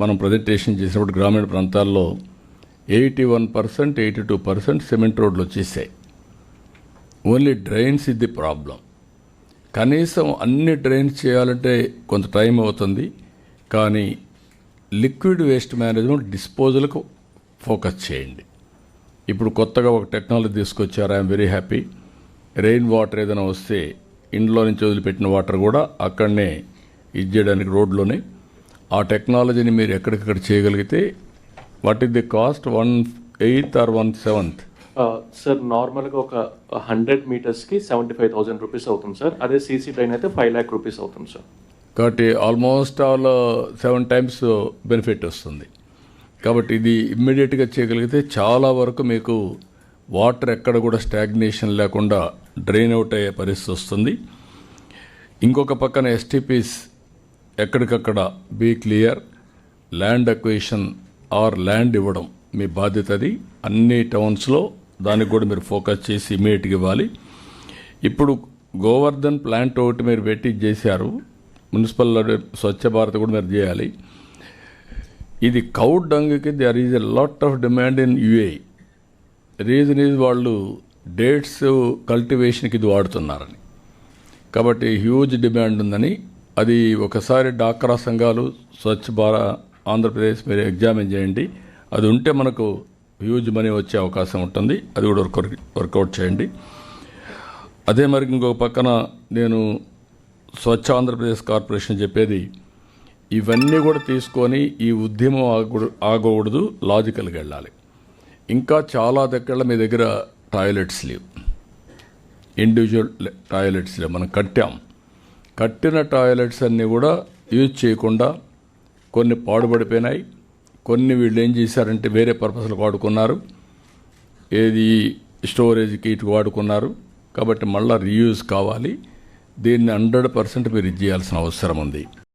మనం ప్రజెంటేషన్ చేసినప్పుడు గ్రామీణ ప్రాంతాల్లో 81%, 82% సిమెంట్ రోడ్లు వచ్చేసాయి. ఓన్లీ డ్రైన్స్ ఇది ప్రాబ్లం. కనీసం అన్ని డ్రైన్స్ చేయాలంటే కొంత టైం అవుతుంది. కానీ లిక్విడ్ వేస్ట్ మేనేజ్మెంట్ డిస్పోజల్కు ఫోకస్ చేయండి. ఇప్పుడు కొత్తగా ఒక టెక్నాలజీ తీసుకొచ్చారు. I'm very happy. Rain water ఏదైనా వస్తే ఇంట్లో నుంచి వదిలిపెట్టిన వాటర్ కూడా అక్కడనే ఇది చేయడానికి రోడ్లోనే. ఆ టెక్నాలజీని మీరు ఎక్కడికక్కడ చేయగలిగితే what is the cost? 1/8 or 1/7? Sir నార్మల్గా ఒక 100 మీటర్స్కి 75,000 రూపీస్ అవుతుంది సార్. అదే సీసీ డ్రైన్ అయితే 5 lakh రూపీస్ అవుతుంది సార్. కాబట్టి ఆల్మోస్ట్ ఆల్ 7 times బెనిఫిట్ వస్తుంది. కాబట్టి ఇది ఇమ్మీడియట్గా చేయగలిగితే చాలా వరకు మీకు వాటర్ ఎక్కడ కూడా స్టాగ్నేషన్ లేకుండా డ్రైన్ అవుట్ అయ్యే పరిస్థితి వస్తుంది. ఇంకొక పక్కన ఎస్టీపీస్ ఎక్కడికక్కడ be clear. Land acquisition or land ఇవ్వడం మీ బాధ్యత. అది అన్ని టౌన్స్లో దానికి కూడా మీరు ఫోకస్ చేసి ఇమీడియట్గా ఇవ్వాలి. ఇప్పుడు గోవర్ధన్ ప్లాంట్ ఒకటి మీరు పెట్టి చేశారు. మున్సిపల్ స్వచ్ఛ భారత్ కూడా మీరు చేయాలి. ఇది కౌ డంగ్కి there is a lot of demand in UAE. Reason is వాళ్ళు డేట్స్ కల్టివేషన్కి ఇది వాడుతున్నారని. కాబట్టి హ్యూజ్ డిమాండ్ ఉందని. అది ఒకసారి డాక్రా సంఘాలు స్వచ్ఛ భారత్ ఆంధ్రప్రదేశ్ మీరు ఎగ్జామిన్ చేయండి. అది ఉంటే మనకు హ్యూజ్ మనీ వచ్చే అవకాశం ఉంటుంది. అది కూడా వర్కౌట్ చేయండి. అదే మరి ఇంకొక పక్కన నేను స్వచ్ఛ ఆంధ్రప్రదేశ్ కార్పొరేషన్ చెప్పేది ఇవన్నీ కూడా తీసుకొని ఈ ఉద్యమం ఆగకూడదు, లాజికల్గా వెళ్ళాలి. ఇంకా చాలా దగ్గర మీ దగ్గర టాయిలెట్స్ లేవు, ఇండివిజువల్ టాయిలెట్స్ లేవు. మనం కట్టిన టాయిలెట్స్ అన్నీ కూడా యూజ్ చేయకుండా కొన్ని పాడుపడిపోయినాయి. కొన్ని వీళ్ళు ఏం చేశారంటే వేరే పర్పస్లకు వాడుకున్నారు. ఏది స్టోరేజ్కి ఇటు వాడుకున్నారు. కాబట్టి మళ్ళీ రీయూజ్ కావాలి. దీన్ని 100% మీరు ఇది చేయాల్సిన అవసరం ఉంది.